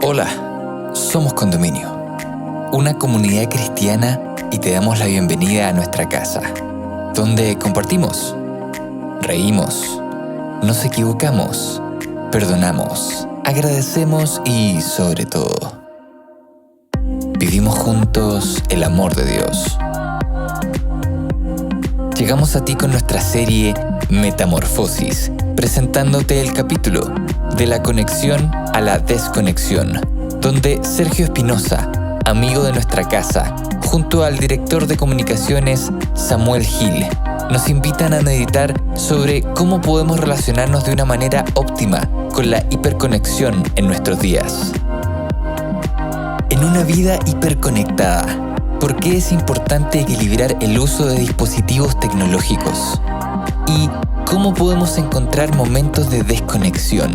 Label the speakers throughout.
Speaker 1: Hola, somos Condominio, una comunidad cristiana, y te damos la bienvenida a nuestra casa, donde compartimos, reímos, nos equivocamos, perdonamos, agradecemos y, sobre todo, vivimos juntos el amor de Dios. Llegamos a ti con nuestra serie Metamorfosis, presentándote el capítulo de la conexión a la desconexión, donde Sergio Espinosa, amigo de nuestra casa, junto al director de comunicaciones Samuel Gil, nos invitan a meditar sobre cómo podemos relacionarnos de una manera óptima con la hiperconexión en nuestros días. En una vida hiperconectada, ¿por qué es importante equilibrar el uso de dispositivos tecnológicos? ¿Y cómo podemos encontrar momentos de desconexión?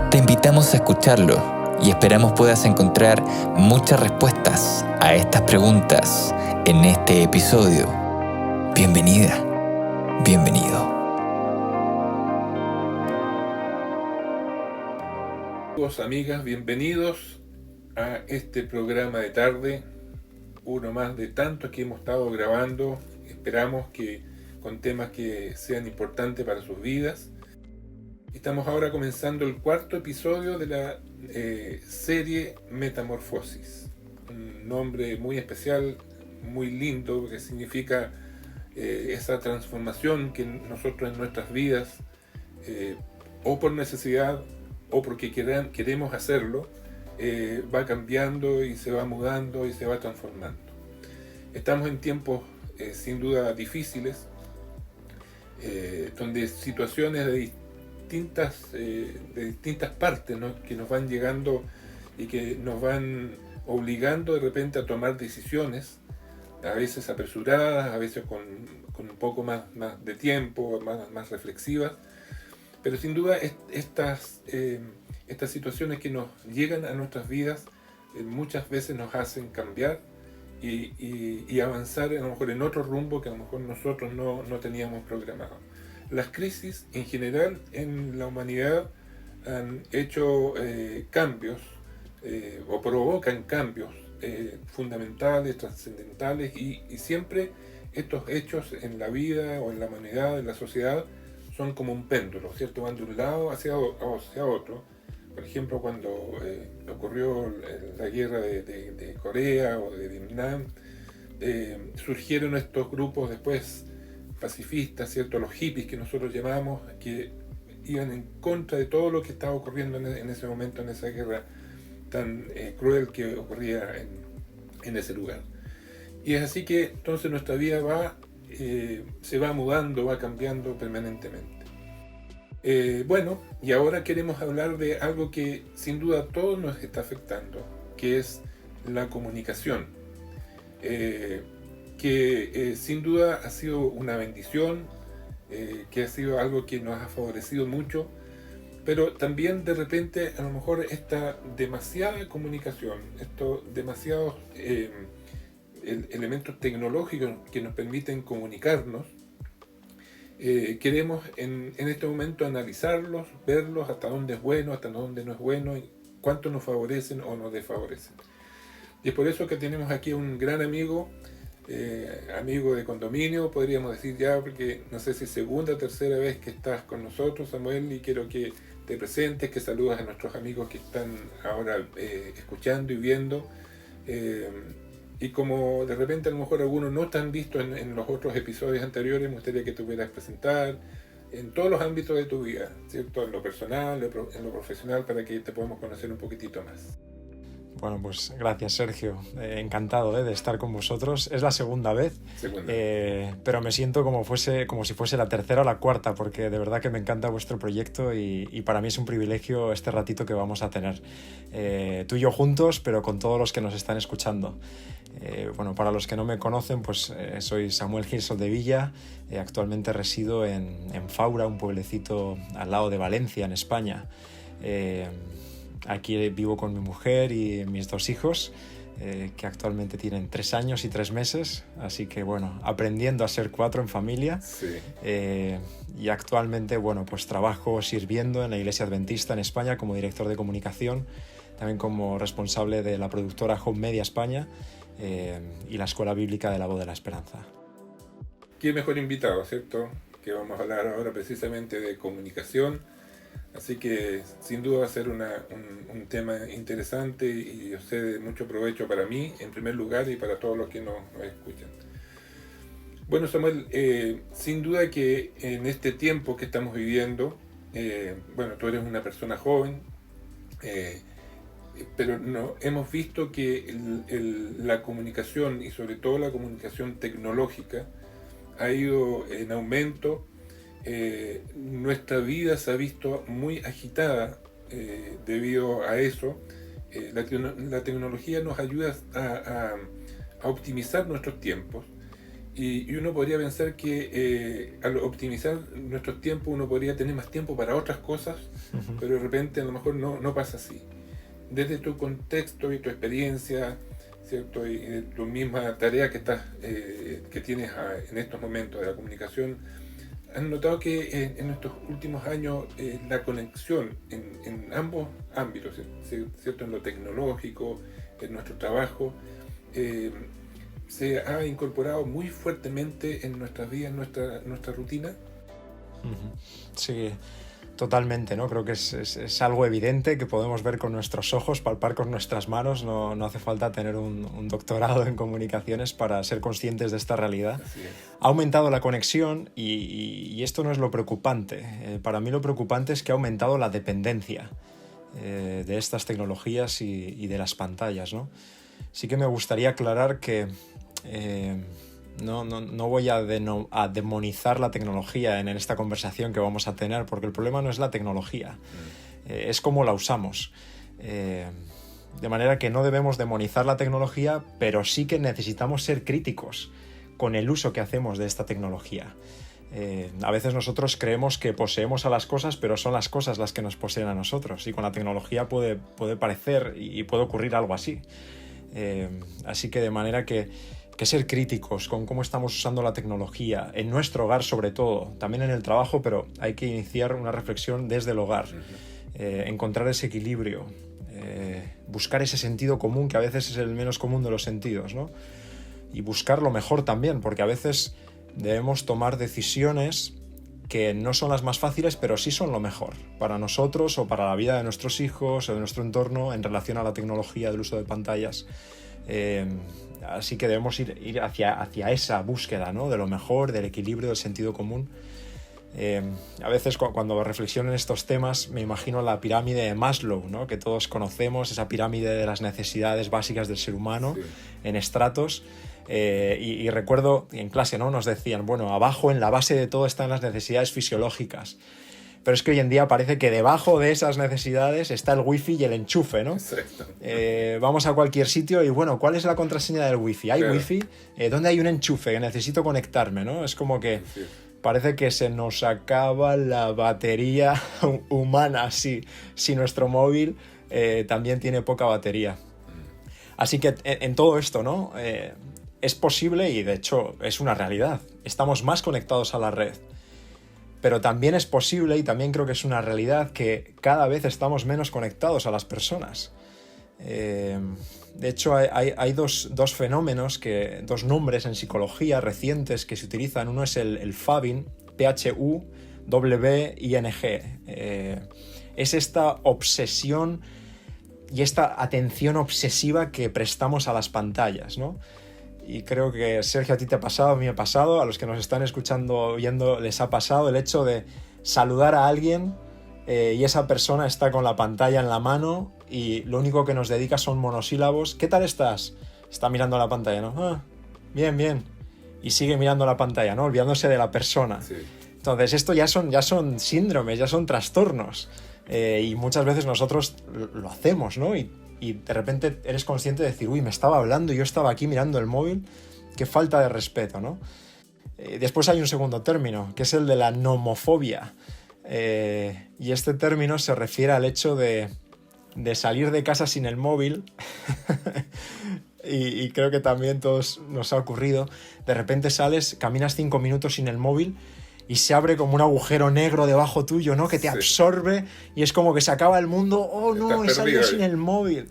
Speaker 1: Te invitamos a escucharlo y esperamos puedas encontrar muchas respuestas a estas preguntas en este episodio. Bienvenida, bienvenido.
Speaker 2: Amigos, amigas, bienvenidos a este programa de tarde, uno más de tantos que hemos estado grabando. Esperamos que con temas que sean importantes para sus vidas. Estamos ahora comenzando el cuarto episodio de la serie Metamorfosis, un nombre muy especial, muy lindo, que significa esa transformación que nosotros en nuestras vidas, o por necesidad o porque queremos hacerlo, va cambiando y se va mudando y se va transformando. Estamos en tiempos sin duda difíciles, donde situaciones de distintas partes, ¿no?, que nos van llegando y que nos van obligando de repente a tomar decisiones, a veces apresuradas, a veces con un poco más de tiempo, más reflexivas, pero sin duda estas situaciones que nos llegan a nuestras vidas muchas veces nos hacen cambiar y avanzar a lo mejor en otro rumbo que a lo mejor nosotros no teníamos programado. Las crisis en general en la humanidad han hecho cambios o provocan cambios fundamentales, trascendentales, y siempre estos hechos en la vida o en la humanidad, en la sociedad, son como un péndulo, ¿cierto? Van de un lado hacia otro. Por ejemplo, cuando ocurrió la guerra de Corea o de Vietnam, surgieron estos grupos después pacifistas, ¿cierto? Los hippies que nosotros llamamos, que iban en contra de todo lo que estaba ocurriendo en ese momento, en esa guerra tan cruel que ocurría en ese lugar. Y es así que entonces nuestra vida se va mudando, va cambiando permanentemente. Bueno, y ahora queremos hablar de algo que sin duda a todos nos está afectando, que es la comunicación, que sin duda ha sido una bendición, que ha sido algo que nos ha favorecido mucho, pero también de repente a lo mejor esta demasiada comunicación, estos demasiados elementos tecnológicos que nos permiten comunicarnos, queremos en este momento analizarlos, verlos, hasta dónde es bueno, hasta dónde no es bueno, y cuánto nos favorecen o nos desfavorecen. Y es por eso que tenemos aquí un gran amigo, amigo de Condominio, podríamos decir ya, porque no sé si segunda o tercera vez que estás con nosotros, Samuel, y quiero que te presentes, que saludas a nuestros amigos que están ahora escuchando y viendo. Y como de repente a lo mejor algunos no te han visto en los otros episodios anteriores, me gustaría que te pudieras presentar en todos los ámbitos de tu vida, ¿cierto? En lo personal, en lo profesional, para que te podamos conocer un poquitito más.
Speaker 3: Bueno, pues gracias, Sergio. Encantado de estar con vosotros. Es la segunda vez, pero me siento como si fuese la tercera o la cuarta, porque de verdad que me encanta vuestro proyecto y para mí es un privilegio este ratito que vamos a tener. Tú y yo juntos, pero con todos los que nos están escuchando. Bueno, para los que no me conocen, pues soy Samuel Gil Soldevilla. Actualmente resido en Faura, un pueblecito al lado de Valencia, en España. Aquí vivo con mi mujer y mis dos hijos. que actualmente tienen 3 años y 3 meses, así que bueno, aprendiendo a ser 4 en familia.
Speaker 2: Sí.
Speaker 3: Y actualmente, bueno, pues trabajo sirviendo en la Iglesia Adventista en España como director de comunicación, también como responsable de la productora Home Media España y la Escuela Bíblica de la Voz de la Esperanza.
Speaker 2: Qué mejor invitado, ¿cierto? Que vamos a hablar ahora precisamente de comunicación. Así que sin duda va a ser un tema interesante y yo sé de mucho provecho para mí, en primer lugar, y para todos los que nos escuchan. Bueno, Samuel, sin duda que en este tiempo que estamos viviendo, bueno, tú eres una persona joven, pero no, hemos visto que la comunicación, y sobre todo la comunicación tecnológica, ha ido en aumento. Nuestra vida se ha visto muy agitada debido a eso. La tecnología nos ayuda a optimizar nuestros tiempos y uno podría pensar que al optimizar nuestros tiempos uno podría tener más tiempo para otras cosas, pero de repente a lo mejor no pasa así. Desde tu contexto y tu experiencia, ¿cierto? Y de tu misma tarea que tienes en estos momentos de la comunicación, ¿has notado que en estos últimos años la conexión en ambos ámbitos, ¿cierto? En lo tecnológico, en nuestro trabajo, se ha incorporado muy fuertemente en nuestras vidas, en nuestra rutina?
Speaker 3: Sí, totalmente, ¿no? Creo que es algo evidente que podemos ver con nuestros ojos, palpar con nuestras manos. No hace falta tener un doctorado en comunicaciones para ser conscientes de esta realidad. Ha aumentado la conexión y esto no es lo preocupante. Para mí lo preocupante es que ha aumentado la dependencia de estas tecnologías y de las pantallas, ¿no? Sí que me gustaría aclarar que no voy a demonizar la tecnología en esta conversación que vamos a tener, porque el problema no es la tecnología, es cómo la usamos. De manera que no debemos demonizar la tecnología, pero sí que necesitamos ser críticos con el uso que hacemos de esta tecnología. A veces nosotros creemos que poseemos a las cosas, pero son las cosas las que nos poseen a nosotros, y con la tecnología puede parecer y puede ocurrir algo así. Así que de manera que ser críticos con cómo estamos usando la tecnología, en nuestro hogar sobre todo, también en el trabajo, pero hay que iniciar una reflexión desde el hogar, encontrar ese equilibrio, buscar ese sentido común, que a veces es el menos común de los sentidos, ¿no? Y buscar lo mejor también, porque a veces debemos tomar decisiones que no son las más fáciles, pero sí son lo mejor para nosotros o para la vida de nuestros hijos o de nuestro entorno en relación a la tecnología, del uso de pantallas. Así que debemos ir hacia esa búsqueda, ¿no? De lo mejor, del equilibrio, del sentido común. A veces cuando reflexiono en estos temas me imagino la pirámide de Maslow, ¿no? Que todos conocemos, esa pirámide de las necesidades básicas del ser humano, sí, en estratos. Y recuerdo en clase, ¿no? Nos decían, bueno, abajo en la base de todo están las necesidades fisiológicas. Pero es que hoy en día parece que debajo de esas necesidades está el wifi y el enchufe, ¿no?
Speaker 2: Exacto.
Speaker 3: Vamos a cualquier sitio y, bueno, ¿cuál es la contraseña del wifi? ¿Hay wifi? ¿Dónde hay un enchufe? Que necesito conectarme, ¿no? Es como que parece que se nos acaba la batería humana si nuestro móvil también tiene poca batería. Así que en todo esto, ¿no? Es posible y, de hecho, es una realidad. Estamos más conectados a la red. Pero también es posible, y también creo que es una realidad, que cada vez estamos menos conectados a las personas. De hecho, hay dos fenómenos, dos nombres en psicología recientes que se utilizan. Uno es el Phuwing, P-H-U-W-I-N-G. Es esta obsesión y esta atención obsesiva que prestamos a las pantallas, ¿no? Y creo que, Sergio, a ti te ha pasado, a mí me ha pasado, a los que nos están escuchando, oyendo, les ha pasado el hecho de saludar a alguien y esa persona está con la pantalla en la mano y lo único que nos dedica son monosílabos. ¿Qué tal estás? Está mirando la pantalla, ¿no? Ah, bien, bien. Y sigue mirando la pantalla, ¿no? Olvidándose de la persona. Sí. Entonces, esto ya son síndromes, ya son trastornos. Y muchas veces nosotros lo hacemos, ¿no? Y de repente eres consciente de decir, uy, me estaba hablando y yo estaba aquí mirando el móvil. Qué falta de respeto, ¿no? Después hay un segundo término, que es el de la nomofobia. Y este término se refiere al hecho de salir de casa sin el móvil y creo que también todos nos ha ocurrido. De repente sales, caminas 5 minutos sin el móvil y se abre como un agujero negro debajo tuyo, ¿no? Que te absorbe y es como que se acaba el mundo. ¡Oh, no! He salido sin el móvil.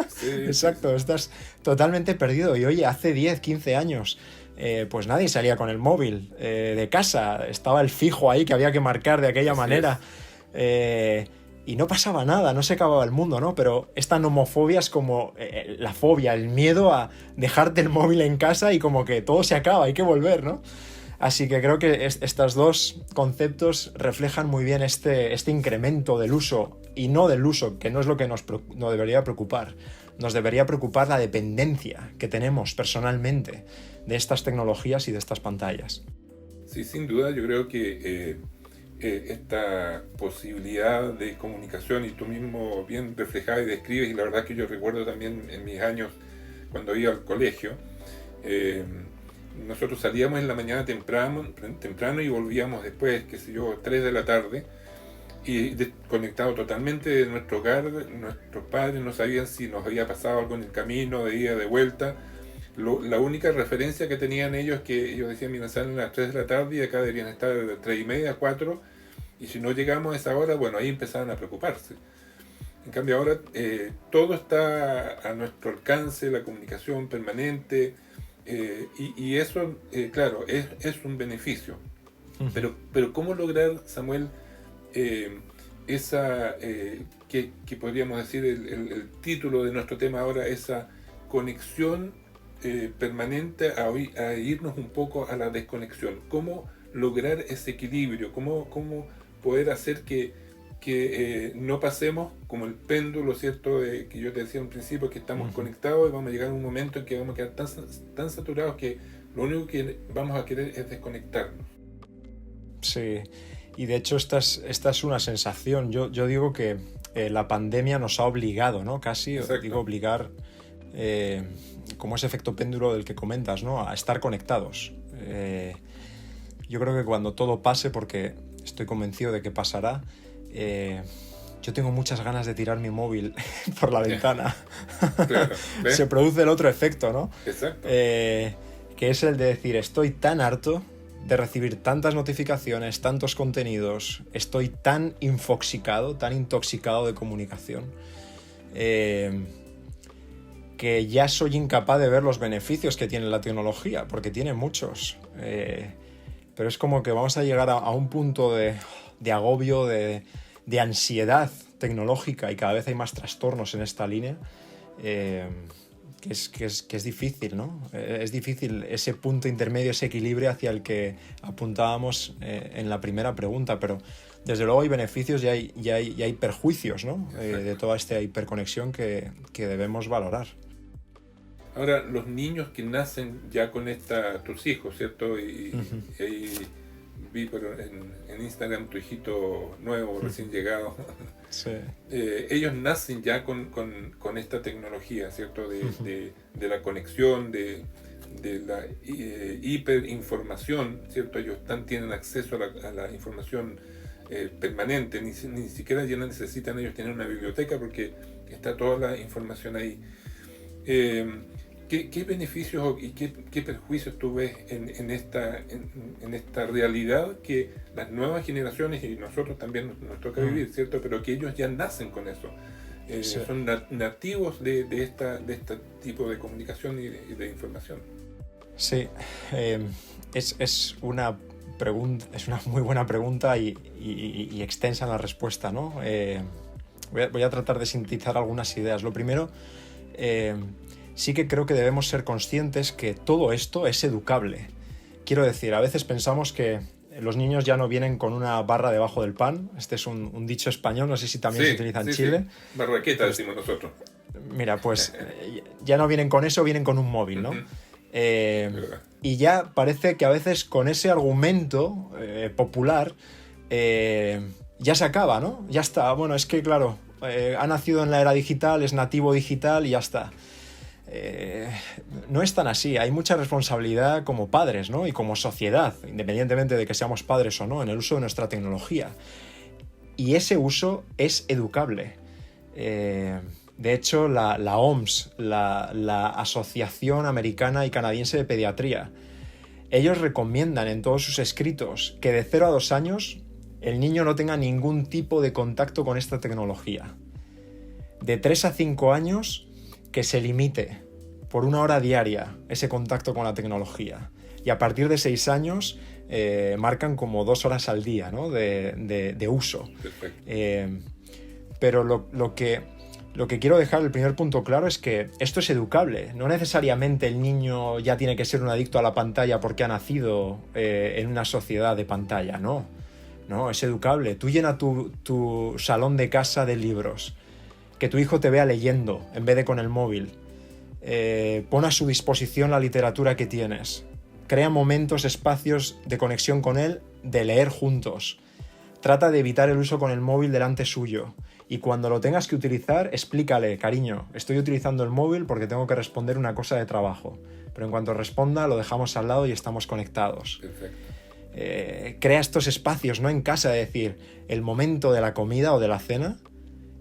Speaker 3: Sí, exacto, estás totalmente perdido. Y oye, hace 10, 15 años... pues nadie salía con el móvil de casa, estaba el fijo ahí que había que marcar de aquella manera y no pasaba nada, no se acababa el mundo, ¿no? Pero esta nomofobia es como la fobia, el miedo a dejarte el móvil en casa y como que todo se acaba, hay que volver, ¿no? Así que creo que estos dos conceptos reflejan muy bien este incremento del uso y no del uso, que no es lo que nos debería preocupar. Nos debería preocupar la dependencia que tenemos personalmente de estas tecnologías y de estas pantallas.
Speaker 2: Sí, sin duda, yo creo que esta posibilidad de comunicación, y tú mismo bien reflejada y describes, y la verdad que yo recuerdo también en mis años cuando iba al colegio, nosotros salíamos en la mañana temprano y volvíamos después, 3 de la tarde, y desconectado totalmente de nuestro hogar. Nuestros padres no sabían si nos había pasado algo en el camino, de ida, de vuelta. La única referencia que tenían ellos es que ellos decían, mira, salen a las 3 de la tarde y acá deberían estar de 3:30 a 4, y si no llegamos a esa hora, bueno, ahí empezaban a preocuparse. En cambio ahora todo está a nuestro alcance, la comunicación permanente, y eso, claro, es un beneficio. Pero ¿cómo lograr, Samuel, que podríamos decir el título de nuestro tema ahora, esa conexión permanente a irnos un poco a la desconexión? ¿Cómo lograr ese equilibrio? ¿Cómo poder hacer que no pasemos como el péndulo, ¿cierto? Que yo te decía al principio, que estamos conectados y vamos a llegar a un momento en que vamos a quedar tan saturados que lo único que vamos a querer es desconectarnos.
Speaker 3: Sí, y de hecho esta es una sensación. Yo digo que la pandemia nos ha obligado, ¿no? Casi, digo obligar, como ese efecto péndulo del que comentas, ¿no? A estar conectados. Yo creo que cuando todo pase, porque estoy convencido de que pasará, yo tengo muchas ganas de tirar mi móvil por la ventana.
Speaker 2: Claro,
Speaker 3: se produce el otro efecto, ¿no?
Speaker 2: Exacto.
Speaker 3: Que es el de decir, estoy tan harto de recibir tantas notificaciones, tantos contenidos, estoy tan intoxicado de comunicación, que ya soy incapaz de ver los beneficios que tiene la tecnología, porque tiene muchos. Pero es como que vamos a llegar a un punto de agobio, de ansiedad tecnológica, y cada vez hay más trastornos en esta línea, que es difícil, ¿no? Es difícil ese punto intermedio, ese equilibrio hacia el que apuntábamos en la primera pregunta, pero desde luego hay beneficios y hay perjuicios, ¿no? De toda esta hiperconexión que debemos valorar.
Speaker 2: Ahora, los niños que nacen ya con tus hijos, ¿cierto? Y vi en Instagram tu hijito nuevo, recién llegado.
Speaker 3: Sí.
Speaker 2: Ellos nacen ya con esta tecnología, ¿cierto? De la conexión, de la hiperinformación, ¿cierto? Ellos tienen acceso a la información permanente, ni siquiera ya necesitan ellos tener una biblioteca porque está toda la información ahí. ¿Qué beneficios y qué perjuicios tú ves en esta realidad que las nuevas generaciones, y nosotros también nos toca vivir, ¿cierto? Pero que ellos ya nacen con eso. Sí. Son nativos de este tipo de comunicación y de información.
Speaker 3: Sí, es una muy buena pregunta y extensa en la respuesta, ¿no? Voy a tratar de sintetizar algunas ideas. Lo primero, sí que creo que debemos ser conscientes que todo esto es educable. Quiero decir, a veces pensamos que los niños ya no vienen con una barra debajo del pan. Este es un dicho español, no sé si también se utiliza en Chile.
Speaker 2: Sí. Barraqueta, pues, decimos nosotros.
Speaker 3: Mira, pues ya no vienen con eso, vienen con un móvil, ¿no? Y ya parece que a veces con ese argumento popular ya se acaba, ¿no? Ya está. Bueno, es que claro, ha nacido en la era digital, es nativo digital y ya está. No es tan así, hay mucha responsabilidad como padres, ¿no? Y como sociedad, independientemente de que seamos padres o no, en el uso de nuestra tecnología. Y ese uso es educable. De hecho, la OMS, la Asociación Americana y Canadiense de Pediatría, ellos recomiendan en todos sus escritos que de 0 a 2 años el niño no tenga ningún tipo de contacto con esta tecnología. De 3 a 5 años que se limite por 1 hora diaria ese contacto con la tecnología. Y a partir de 6 años marcan como 2 horas al día, ¿no? de uso. Pero lo que quiero dejar, el primer punto claro, es que esto es educable. No necesariamente el niño ya tiene que ser un adicto a la pantalla porque ha nacido en una sociedad de pantalla, no. No, es educable. Tú llena tu salón de casa de libros. Que tu hijo te vea leyendo en vez de con el móvil. Pon a su disposición la literatura que tienes. Crea momentos, espacios de conexión con él, de leer juntos. Trata de evitar el uso con el móvil delante suyo. Y cuando lo tengas que utilizar, explícale, cariño, estoy utilizando el móvil porque tengo que responder una cosa de trabajo. Pero en cuanto responda, lo dejamos al lado y estamos conectados.
Speaker 2: Perfecto.
Speaker 3: Crea estos espacios, ¿no? En casa, es decir, el momento de la comida o de la cena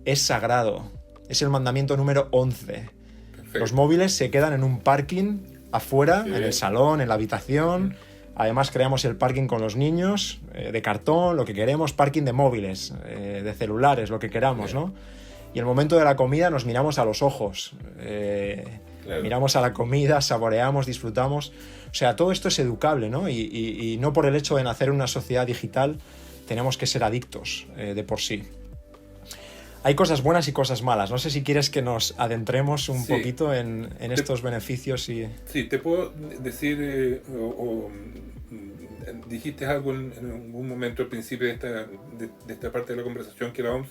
Speaker 3: es sagrado. Es el mandamiento número 11. Perfecto. Los móviles se quedan en un parking afuera, sí, en el salón, en la habitación. Además creamos el parking con los niños, de cartón, lo que queremos, parking de móviles, de celulares, lo que queramos, ¿no? Y el momento de la comida nos miramos a los ojos. Claro. Miramos a la comida, saboreamos, disfrutamos. O sea, todo esto es educable, ¿no? Y no por el hecho de nacer en una sociedad digital tenemos que ser adictos de por sí. Hay cosas buenas y cosas malas. No sé si quieres que nos adentremos un poquito en estos beneficios.
Speaker 2: Sí, te puedo decir, dijiste algo en algún momento al principio de esta parte de la conversación, que la OMS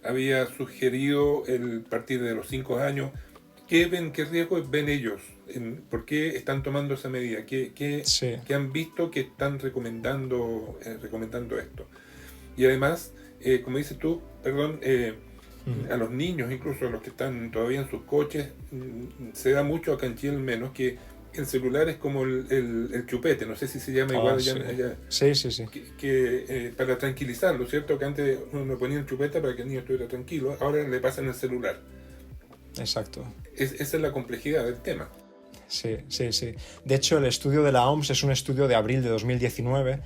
Speaker 2: había sugerido el partir de los 5 años. ¿Qué riesgos ven ellos? ¿Por qué están tomando esa medida? ¿Qué han visto que están recomendando esto? Y además, como dices tú, a los niños, incluso a los que están todavía en sus coches, se da mucho, acá en Chile al menos, que el celular es como el chupete, no sé si se llama igual allá.
Speaker 3: Sí.
Speaker 2: Para tranquilizarlo, ¿cierto? Que antes uno ponía el chupete para que el niño estuviera tranquilo, ahora le pasan el celular.
Speaker 3: Exacto.
Speaker 2: Esa es la complejidad del tema.
Speaker 3: Sí. De hecho, el estudio de la OMS es un estudio de abril de 2019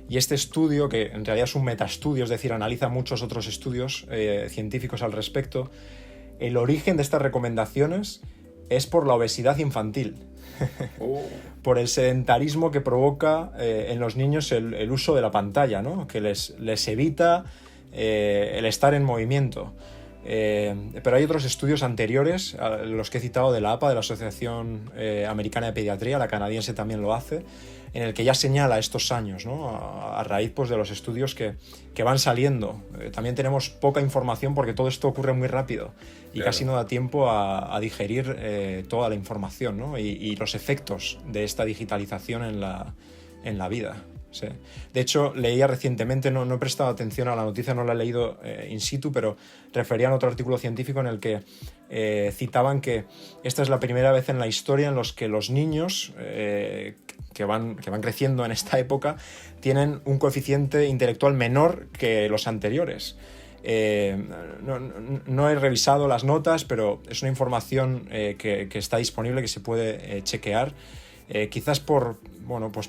Speaker 3: y este estudio, que en realidad es un metaestudio, es decir, analiza muchos otros estudios científicos al respecto, el origen de estas recomendaciones es por la obesidad infantil. Por el sedentarismo que provoca en los niños el uso de la pantalla, ¿no? Que les evita el estar en movimiento. Pero hay otros estudios anteriores, los que he citado de la APA, de la Asociación Americana de Pediatría, la canadiense también lo hace, en el que ya señala estos años, ¿no? A raíz, pues, de los estudios que van saliendo. También tenemos poca información porque todo esto ocurre muy rápido y claro, casi no da tiempo a digerir toda la información, ¿no? Y los efectos de esta digitalización en la vida. Sí. De hecho, leía recientemente, no he prestado atención a la noticia, no la he leído in situ, pero referían a otro artículo científico en el que citaban que esta es la primera vez en la historia en los que los niños que van creciendo en esta época tienen un coeficiente intelectual menor que los anteriores. No he revisado las notas, pero es una información que está disponible, que se puede chequear. Quizás por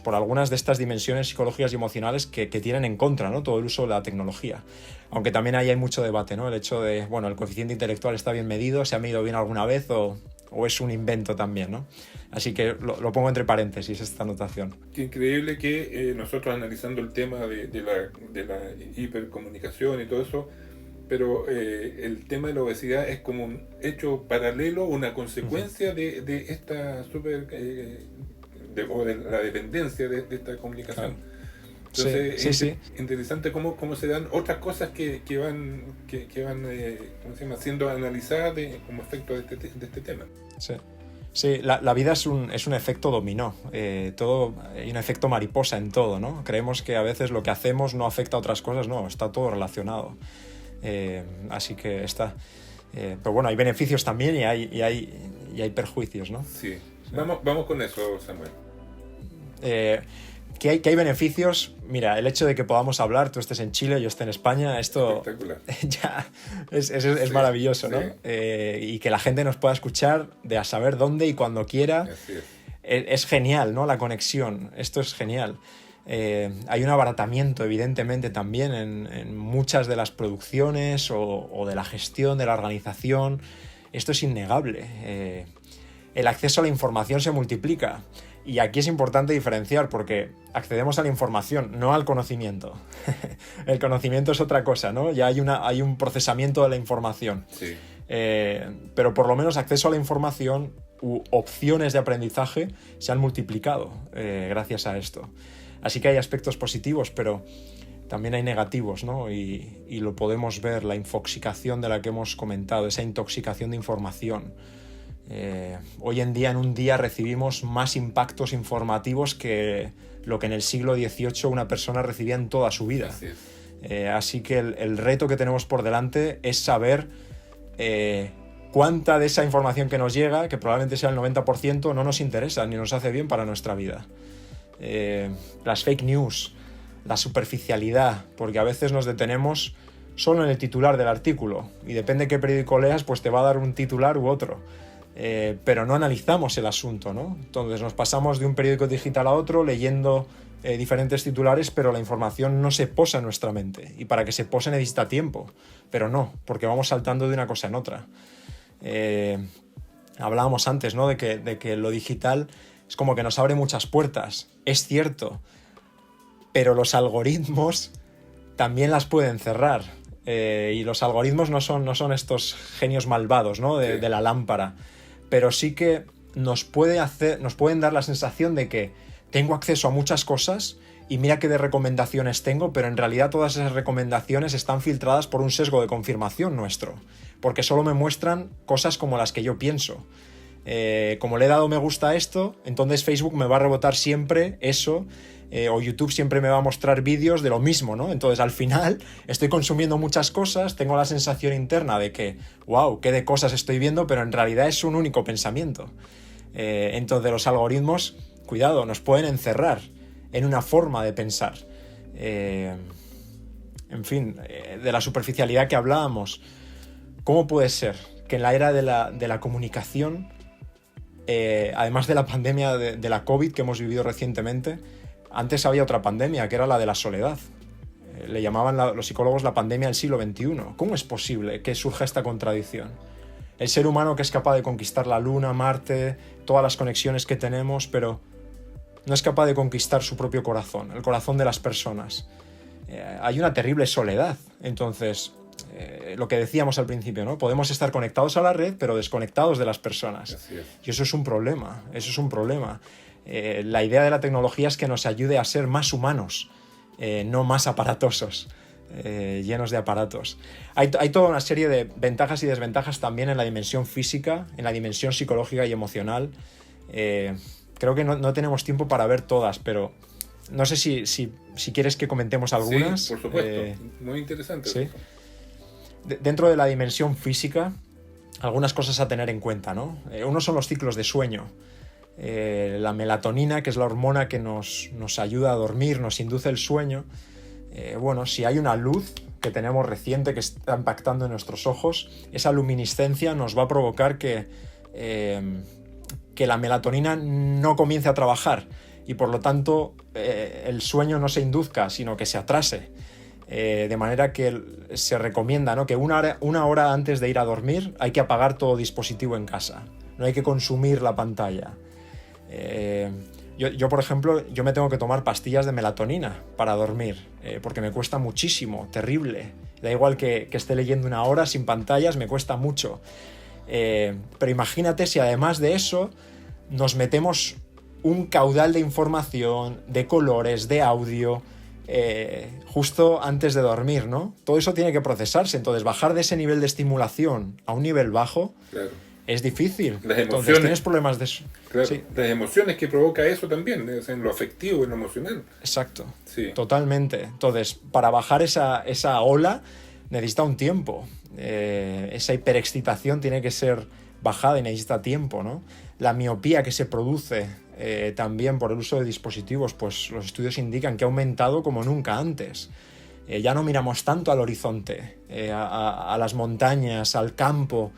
Speaker 3: algunas de estas dimensiones psicológicas y emocionales que tienen en contra, ¿no? Todo el uso de la tecnología. Aunque también ahí hay mucho debate, ¿no? El hecho de, el coeficiente intelectual está bien medido, se ha medido bien alguna vez o es un invento también, ¿no? Así que lo pongo entre paréntesis, esta anotación.
Speaker 2: Qué increíble que nosotros analizando el tema de la hipercomunicación y todo eso, pero el tema de la obesidad es como un hecho paralelo, una consecuencia de esta de la dependencia de esta comunicación. Claro. Entonces es interesante cómo se dan otras cosas que van ¿cómo se llama? Siendo analizadas como efecto de este tema.
Speaker 3: Sí, la vida es un efecto dominó, hay un efecto mariposa en todo, ¿no? Creemos que a veces lo que hacemos no afecta a otras cosas, no, está todo relacionado. Así que está. Pero bueno, hay beneficios también y hay perjuicios, ¿no?
Speaker 2: Sí. Vamos con eso, Samuel.
Speaker 3: que hay beneficios. Mira, el hecho de que podamos hablar, tú estés en Chile, yo esté en España, esto ya es maravilloso, ¿no? Y que la gente nos pueda escuchar de a saber dónde y cuando quiera.
Speaker 2: Así es.
Speaker 3: Es genial, ¿no? La conexión, esto es genial. Hay un abaratamiento, evidentemente, también en muchas de las producciones o de la gestión, de la organización. Esto es innegable. El acceso a la información se multiplica. Y aquí es importante diferenciar porque accedemos a la información, no al conocimiento. El conocimiento es otra cosa, ¿no? Ya hay un procesamiento de la información.
Speaker 2: Sí.
Speaker 3: Pero por lo menos acceso a la información u opciones de aprendizaje se han multiplicado gracias a esto. Así que hay aspectos positivos, pero también hay negativos, ¿no? Y lo podemos ver, la infoxicación de la que hemos comentado, esa intoxicación de información. Hoy en día, en un día, recibimos más impactos informativos que lo que en el siglo XVIII una persona recibía en toda su vida. Así que el reto que tenemos por delante es saber cuánta de esa información que nos llega, que probablemente sea el 90%, no nos interesa ni nos hace bien para nuestra vida. Las fake news, la superficialidad, porque a veces nos detenemos solo en el titular del artículo y depende de qué periódico leas, pues te va a dar un titular u otro. Pero no analizamos el asunto, ¿no? Entonces nos pasamos de un periódico digital a otro leyendo diferentes titulares, pero la información no se posa en nuestra mente. Y para que se pose necesita tiempo, pero no, porque vamos saltando de una cosa en otra. Hablábamos antes, ¿no? de que lo digital es como que nos abre muchas puertas. Es cierto, pero los algoritmos también las pueden cerrar. Y los algoritmos no son estos genios malvados, ¿no? de la lámpara. Pero sí que nos pueden dar la sensación de que tengo acceso a muchas cosas y mira qué de recomendaciones tengo, pero en realidad todas esas recomendaciones están filtradas por un sesgo de confirmación nuestro, porque solo me muestran cosas como las que yo pienso. Como le he dado me gusta a esto, entonces Facebook me va a rebotar siempre eso, o YouTube siempre me va a mostrar vídeos de lo mismo, ¿no? Entonces al final estoy consumiendo muchas cosas, tengo la sensación interna de que wow, qué de cosas estoy viendo, pero en realidad es un único pensamiento. Entonces los algoritmos, cuidado, nos pueden encerrar en una forma de pensar. En fin, de la superficialidad que hablábamos, ¿cómo puede ser que en la era de la comunicación, además de la pandemia de la COVID que hemos vivido recientemente, antes había otra pandemia, que era la de la soledad? Le llamaban los psicólogos la pandemia del siglo XXI. ¿Cómo es posible que surja esta contradicción? El ser humano que es capaz de conquistar la Luna, Marte, todas las conexiones que tenemos, pero no es capaz de conquistar su propio corazón, el corazón de las personas. Hay una terrible soledad. Entonces, lo que decíamos al principio, ¿no? Podemos estar conectados a la red, pero desconectados de las personas.
Speaker 2: Así es.
Speaker 3: Y eso es un problema, la idea de la tecnología es que nos ayude a ser más humanos, no más aparatosos, llenos de aparatos. Hay toda una serie de ventajas y desventajas también en la dimensión física, en la dimensión psicológica y emocional. Creo que no tenemos tiempo para ver todas, pero no sé si quieres que comentemos algunas.
Speaker 2: Sí, por supuesto. Muy interesante.
Speaker 3: ¿Sí? Dentro de la dimensión física, algunas cosas a tener en cuenta, ¿no? Uno son los ciclos de sueño. La melatonina, que es la hormona que nos ayuda a dormir, nos induce el sueño. Bueno, si hay una luz que tenemos reciente que está impactando en nuestros ojos, esa luminiscencia nos va a provocar que la melatonina no comience a trabajar y por lo tanto el sueño no se induzca, sino que se atrase. De manera que se recomienda, ¿no? Que una hora antes de ir a dormir hay que apagar todo dispositivo en casa, no hay que consumir la pantalla. Yo, por ejemplo, yo me tengo que tomar pastillas de melatonina para dormir, porque me cuesta muchísimo, terrible. Da igual que esté leyendo una hora sin pantallas, me cuesta mucho. Pero imagínate si además de eso nos metemos un caudal de información, de colores, de audio, justo antes de dormir, ¿no? Todo eso tiene que procesarse, entonces bajar de ese nivel de estimulación a un nivel bajo, claro, es difícil. Entonces tienes problemas de eso.
Speaker 2: Claro, sí. Las emociones que provoca eso también, en lo afectivo, en lo emocional.
Speaker 3: Exacto,
Speaker 2: sí.
Speaker 3: Totalmente. Entonces, para bajar esa ola necesita un tiempo. Esa hiperexcitación tiene que ser bajada y necesita tiempo, ¿no? La miopía que se produce también por el uso de dispositivos, pues los estudios indican que ha aumentado como nunca antes. Ya no miramos tanto al horizonte, a las montañas, al campo.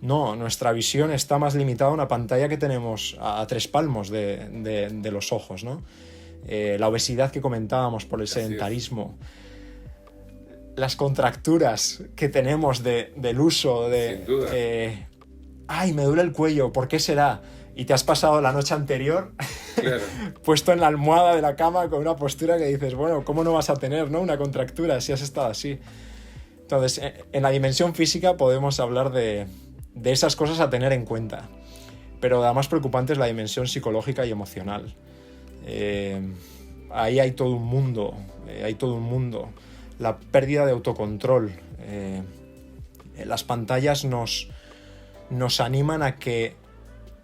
Speaker 3: No, nuestra visión está más limitada a una pantalla que tenemos a 3 palmos de los ojos, ¿no? La obesidad que comentábamos por el sedentarismo. Las contracturas que tenemos del uso de...
Speaker 2: Sin duda.
Speaker 3: ¡Ay, me duele el cuello! ¿Por qué será? Y te has pasado la noche anterior
Speaker 2: Claro.
Speaker 3: puesto en la almohada de la cama con una postura que dices, bueno, ¿cómo no vas a tener, ¿no?, una contractura si has estado así? Entonces, en la dimensión física podemos hablar de esas cosas a tener en cuenta. Pero la más preocupante es la dimensión psicológica y emocional. Ahí hay todo un mundo, La pérdida de autocontrol. Las pantallas nos animan a que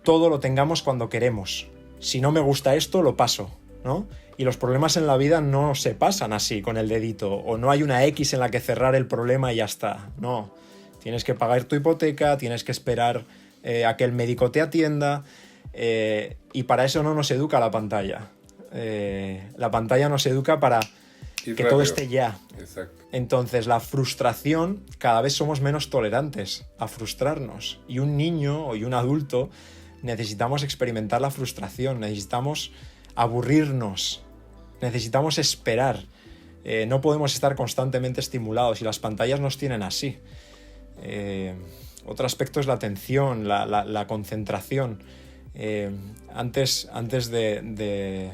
Speaker 3: todo lo tengamos cuando queremos. Si no me gusta esto, lo paso, ¿no? Y los problemas en la vida no se pasan así, con el dedito, o no hay una X en la que cerrar el problema y ya está. No, tienes que pagar tu hipoteca, tienes que esperar a que el médico te atienda, y para eso no nos educa la pantalla. La pantalla nos educa para que rápido. Todo esté ya.
Speaker 2: Exacto.
Speaker 3: Entonces, la frustración, cada vez somos menos tolerantes a frustrarnos. Y un niño y un adulto necesitamos experimentar la frustración, necesitamos aburrirnos, necesitamos esperar. No podemos estar constantemente estimulados y las pantallas nos tienen así. Otro aspecto es la atención, la concentración. Antes de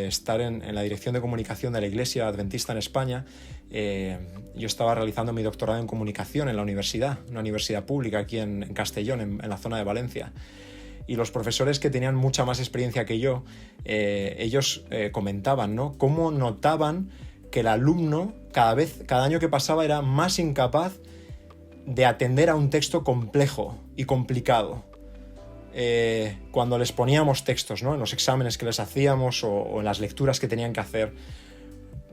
Speaker 3: estar en la dirección de comunicación de la Iglesia Adventista en España, yo estaba realizando mi doctorado en comunicación en la universidad, una universidad pública aquí en Castellón, en la zona de Valencia. Y los profesores que tenían mucha más experiencia que yo, ellos comentaban, ¿no?, cómo notaban que el alumno cada año que pasaba era más incapaz de atender a un texto complejo y complicado. Cuando les poníamos textos, ¿no?, en los exámenes que les hacíamos o en las lecturas que tenían que hacer,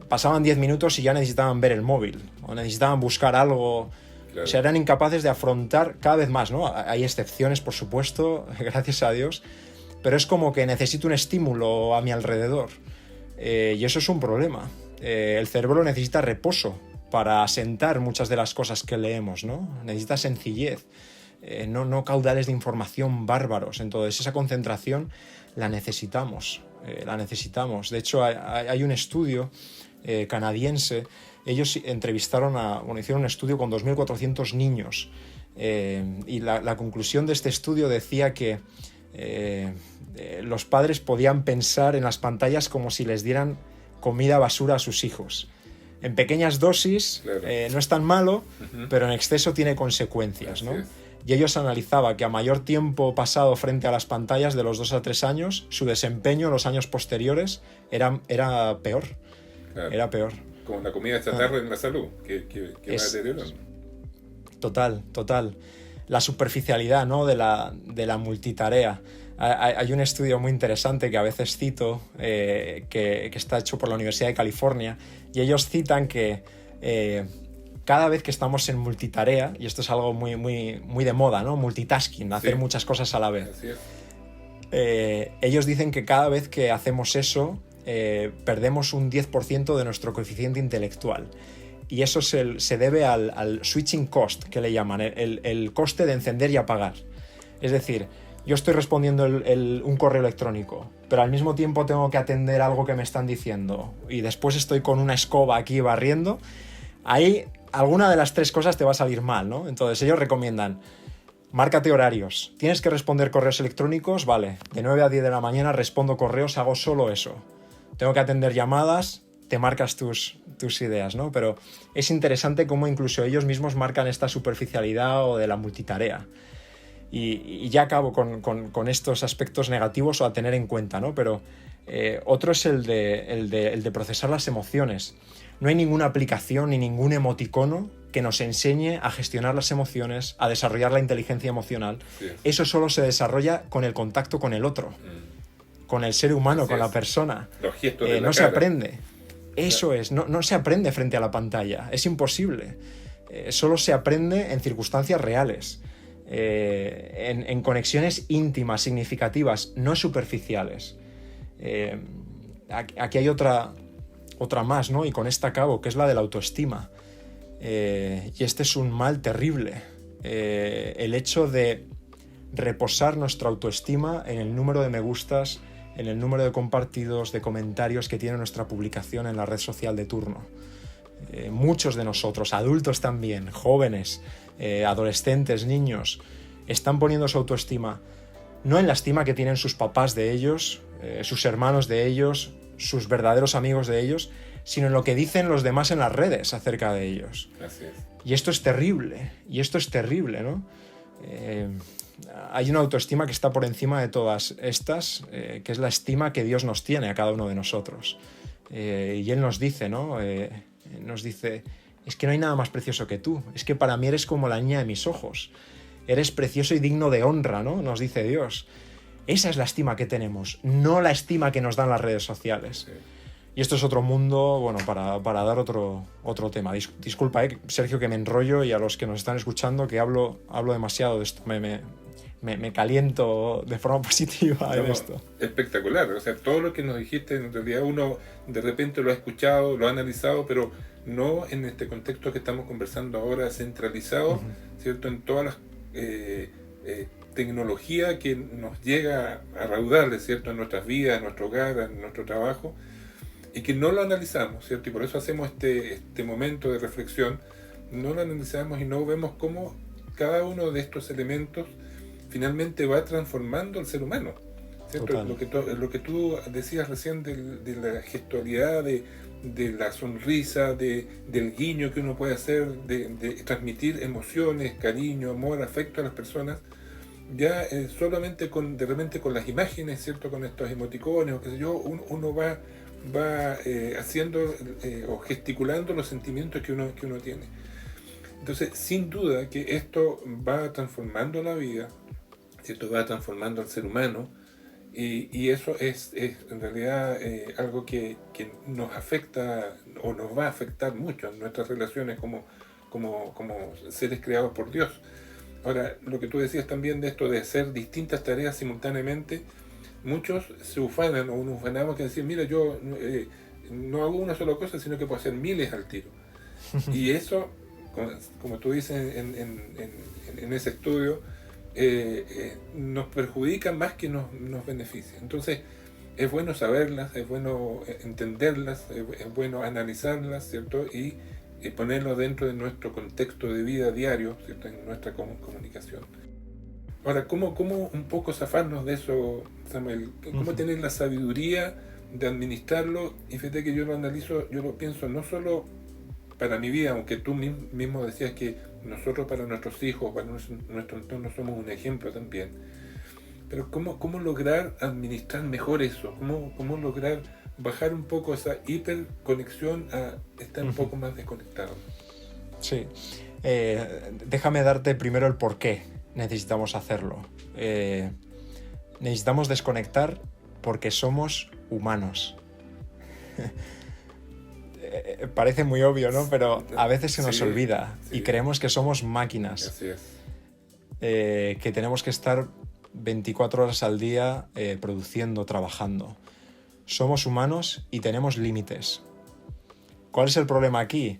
Speaker 3: pasaban 10 minutos y ya necesitaban ver el móvil o necesitaban buscar algo. Claro. O sea, eran incapaces de afrontar cada vez más, ¿no? Hay excepciones, por supuesto, gracias a Dios, pero es como que necesito un estímulo a mi alrededor, y eso es un problema. El cerebro necesita reposo para asentar muchas de las cosas que leemos, ¿no? Necesita sencillez, no caudales de información bárbaros. Entonces, esa concentración la necesitamos. De hecho, hay un estudio canadiense. Ellos hicieron un estudio con 2.400 niños, y la conclusión de este estudio decía que los padres podían pensar en las pantallas como si les dieran comida basura a sus hijos. En pequeñas dosis, claro. No es tan malo, pero en exceso tiene consecuencias, ¿no? Y ellos analizaban que a mayor tiempo pasado frente a las pantallas, de los 2 a 3 años, su desempeño en los años posteriores era peor. Claro. Era peor.
Speaker 2: Como la comida chatarra en la salud, que va deteriorando.
Speaker 3: Total. La superficialidad, ¿no?, de la multitarea. Hay un estudio muy interesante que a veces cito, que está hecho por la Universidad de California, y ellos citan que cada vez que estamos en multitarea, y esto es algo muy, muy, muy de moda, ¿no?, multitasking, hacer muchas cosas a la vez.
Speaker 2: Así es.
Speaker 3: Ellos dicen que cada vez que hacemos eso, perdemos un 10% de nuestro coeficiente intelectual. Y eso se debe al switching cost, que le llaman, el coste de encender y apagar. Es decir, yo estoy respondiendo un correo electrónico, pero al mismo tiempo tengo que atender algo que me están diciendo, y después estoy con una escoba aquí barriendo. Ahí alguna de las 3 cosas te va a salir mal, ¿no? Entonces ellos recomiendan: márcate horarios. Tienes que responder correos electrónicos, vale, de 9 a 10 de la mañana respondo correos, hago solo eso. Tengo que atender llamadas, te marcas tus ideas, ¿no? Pero es interesante cómo incluso ellos mismos marcan esta superficialidad o de la multitarea. Y ya acabo con estos aspectos negativos o a tener en cuenta, ¿no? Pero otro es el de procesar las emociones. No hay ninguna aplicación ni ningún emoticono que nos enseñe a gestionar las emociones, a desarrollar la inteligencia emocional. Sí. Eso solo se desarrolla con el contacto con el otro. Con el ser humano, así con la persona.
Speaker 2: Los gestos de la
Speaker 3: no
Speaker 2: cara.
Speaker 3: Se aprende. Eso es, no se aprende frente a la pantalla. Es imposible. Solo se aprende en circunstancias reales. en conexiones íntimas, significativas, no superficiales. Aquí hay otra más, ¿no? Y con esta acabo, que es la de la autoestima. Y este es un mal terrible. El hecho de reposar nuestra autoestima en el número de me gustas, en el número de compartidos, de comentarios que tiene nuestra publicación en la red social de turno. Muchos de nosotros, adultos también, jóvenes, adolescentes, niños, están poniendo su autoestima no en la estima que tienen sus papás de ellos, sus hermanos de ellos, sus verdaderos amigos de ellos, sino en lo que dicen los demás en las redes acerca de ellos.
Speaker 2: Así es.
Speaker 3: Y esto es terrible, ¿no? Hay una autoestima que está por encima de todas estas, que es la estima que Dios nos tiene a cada uno de nosotros. Y Él nos dice, ¿no? Nos dice, es que no hay nada más precioso que tú, es que para mí eres como la niña de mis ojos, eres precioso y digno de honra, ¿no? Nos dice Dios. Esa es la estima que tenemos, no la estima que nos dan las redes sociales. Sí. Y esto es otro mundo, bueno, para dar otro tema. Disculpa, Sergio, que me enrollo, y a los que nos están escuchando que hablo demasiado de esto. Me caliento de forma positiva en esto.
Speaker 2: Espectacular. O sea, todo lo que nos dijiste, en realidad uno de repente lo ha escuchado, lo ha analizado, pero no en este contexto que estamos conversando ahora, centralizado, ¿cierto? En todas las tecnología que nos llega a raudar, ¿cierto? En nuestras vidas, en nuestro hogar, en nuestro trabajo, y que no lo analizamos, ¿cierto? Y por eso hacemos este momento de reflexión, no lo analizamos y no vemos cómo cada uno de estos elementos finalmente va transformando al ser humano, ¿cierto? Lo que tú decías recién de la gestualidad, de la sonrisa, del guiño que uno puede hacer, de transmitir emociones, cariño, amor, afecto a las personas, ya solamente de repente con las imágenes, ¿cierto? Con estos emoticones o qué sé yo, uno va haciendo o gesticulando los sentimientos que uno tiene. Entonces, sin duda que esto va transformando la vida, ¿cierto? Va transformando al ser humano, y eso es en realidad algo que nos afecta o nos va a afectar mucho en nuestras relaciones como seres creados por Dios. Ahora, lo que tú decías también de esto de hacer distintas tareas simultáneamente, muchos se ufanan o nos ufanamos que decir, mira, yo no hago una sola cosa, sino que puedo hacer miles al tiro. Y eso, como tú dices en ese estudio, nos perjudica más que nos beneficia. Entonces, es bueno saberlas, es bueno entenderlas, es bueno analizarlas, ¿cierto? Y ponerlo dentro de nuestro contexto de vida diario, ¿cierto? En nuestra comunicación. Ahora, ¿cómo un poco zafarnos de eso, Samuel? ¿Cómo tener la sabiduría de administrarlo? Y fíjate que yo lo analizo, yo lo pienso no solo para mi vida, aunque tú mismo decías que nosotros para nuestros hijos, para nuestro entorno somos un ejemplo también. Pero ¿cómo lograr administrar mejor eso? ¿Cómo lograr bajar un poco esa hiperconexión a estar un poco más desconectado?
Speaker 3: Sí. Déjame darte primero el por qué necesitamos hacerlo. Necesitamos desconectar porque somos humanos. Parece muy obvio, ¿no? Pero a veces se nos olvida y creemos que somos máquinas.
Speaker 2: Así es.
Speaker 3: Que tenemos que estar 24 horas al día produciendo, trabajando. Somos humanos y tenemos límites. ¿Cuál es el problema aquí?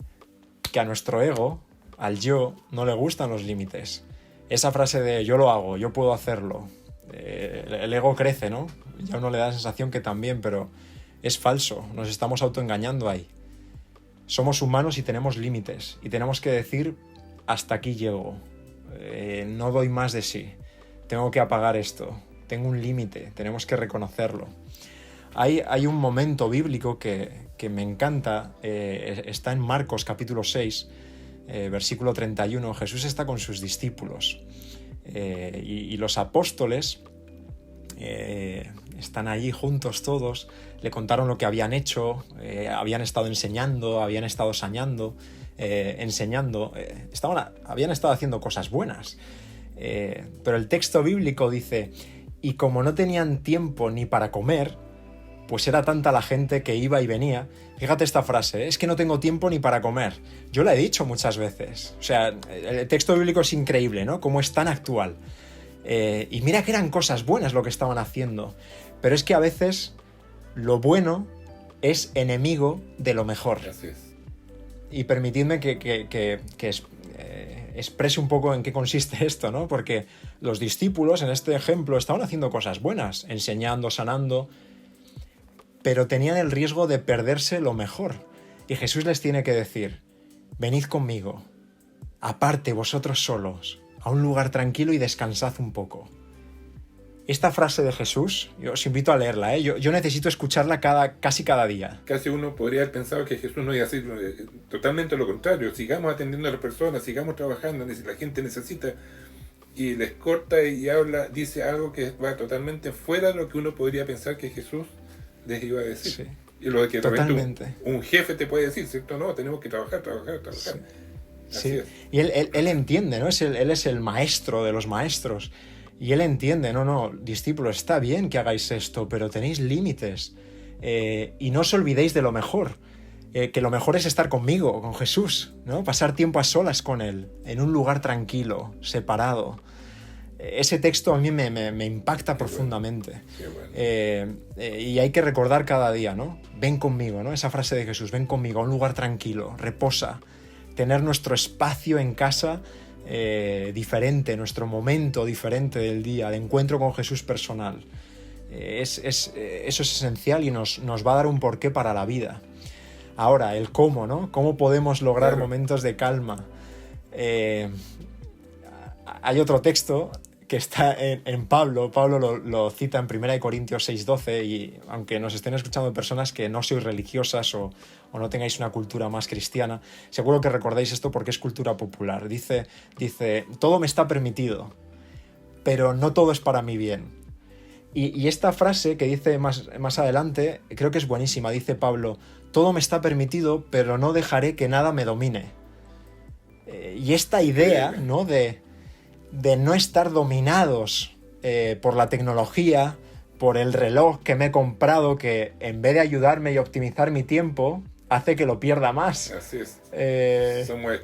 Speaker 3: Que a nuestro ego, al yo, no le gustan los límites. Esa frase de yo lo hago, yo puedo hacerlo. El ego crece, ¿no? Ya uno le da la sensación que también, pero es falso. Nos estamos autoengañando ahí. Somos humanos y tenemos límites. Y tenemos que decir, hasta aquí llego. No doy más de sí. Tengo que apagar esto. Tengo un límite. Tenemos que reconocerlo. Hay un momento bíblico que me encanta. Está en Marcos capítulo 6, versículo 31. Jesús está con sus discípulos. Y los apóstoles están allí juntos todos. Le contaron lo que habían hecho. Habían estado enseñando, habían estado enseñando. Habían estado haciendo cosas buenas. Pero el texto bíblico dice, y como no tenían tiempo ni para comer, pues era tanta la gente que iba y venía. Fíjate esta frase, es que no tengo tiempo ni para comer. Yo la he dicho muchas veces. O sea, el texto bíblico es increíble, ¿no? Cómo es tan actual. Y mira que eran cosas buenas lo que estaban haciendo. Pero es que a veces lo bueno es enemigo de lo mejor.
Speaker 2: Así es.
Speaker 3: Y permitidme que exprese un poco en qué consiste esto, ¿no? Porque los discípulos, en este ejemplo, estaban haciendo cosas buenas, enseñando, sanando, pero tenían el riesgo de perderse lo mejor. Y Jesús les tiene que decir, venid conmigo, aparte vosotros solos, a un lugar tranquilo y descansad un poco. Esta frase de Jesús, yo os invito a leerla, ¿eh? Yo necesito escucharla casi cada día.
Speaker 2: Casi uno podría haber pensado que Jesús no iba a decir totalmente lo contrario. Sigamos atendiendo a las personas, sigamos trabajando, la gente necesita. Y les corta y habla, dice algo que va totalmente fuera de lo que uno podría pensar que Jesús les iba a decir.
Speaker 3: Sí,
Speaker 2: y lo que
Speaker 3: totalmente.
Speaker 2: Un jefe te puede decir, ¿cierto? No, tenemos que trabajar.
Speaker 3: Sí.
Speaker 2: Así es.
Speaker 3: Y él entiende, ¿no? Él es el maestro de los maestros. Y él entiende, no, discípulos, está bien que hagáis esto, pero tenéis límites. Y no os olvidéis de lo mejor. Que lo mejor es estar conmigo, con Jesús, ¿no? Pasar tiempo a solas con Él, en un lugar tranquilo, separado. Ese texto a mí me impacta profundamente. Y hay que recordar cada día, ¿no? Ven conmigo, ¿no? Esa frase de Jesús, ven conmigo a un lugar tranquilo, reposa. Tener nuestro espacio en casa diferente, nuestro momento diferente del día, de encuentro con Jesús personal. Eso es esencial y nos va a dar un porqué para la vida. Ahora, el cómo, ¿no? ¿Cómo podemos lograr momentos de calma? Hay otro texto que está en Pablo. Pablo lo cita en 1 Corintios 6:12 y aunque nos estén escuchando personas que no sois religiosas o no tengáis una cultura más cristiana, seguro que recordáis esto porque es cultura popular. Dice, todo me está permitido, pero no todo es para mi bien. Y esta frase que dice más adelante creo que es buenísima. Dice Pablo, todo me está permitido, pero no dejaré que nada me domine. Y esta idea, ¿no? de no estar dominados por la tecnología, por el reloj que me he comprado, que en vez de ayudarme y optimizar mi tiempo, hace que lo pierda más.
Speaker 2: Así es.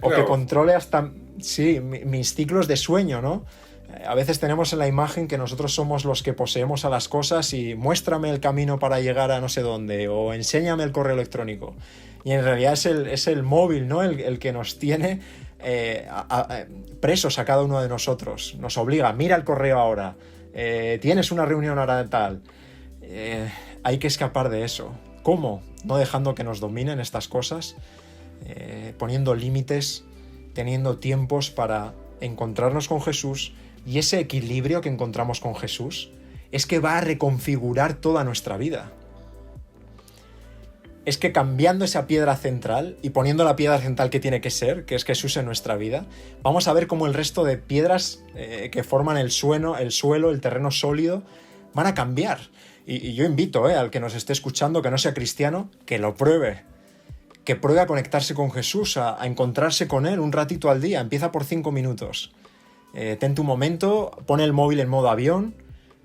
Speaker 3: O que controle hasta mis ciclos de sueño, ¿no? A veces tenemos en la imagen que nosotros somos los que poseemos a las cosas y muéstrame el camino para llegar a no sé dónde o enséñame el correo electrónico. Y en realidad es el móvil, ¿no? El que nos tiene presos a cada uno de nosotros. Nos obliga, mira el correo ahora, tienes una reunión ahora tal. Hay que escapar de eso. ¿Cómo? No dejando que nos dominen estas cosas, poniendo límites, teniendo tiempos para encontrarnos con Jesús. Y ese equilibrio que encontramos con Jesús es que va a reconfigurar toda nuestra vida. Es que cambiando esa piedra central y poniendo la piedra central que tiene que ser, que es Jesús en nuestra vida, vamos a ver cómo el resto de piedras que forman el suelo, el terreno sólido, van a cambiar. Y yo invito al que nos esté escuchando, que no sea cristiano, que lo pruebe. Que pruebe a conectarse con Jesús, a encontrarse con Él un ratito al día. Empieza por 5 minutos. Ten tu momento, pon el móvil en modo avión,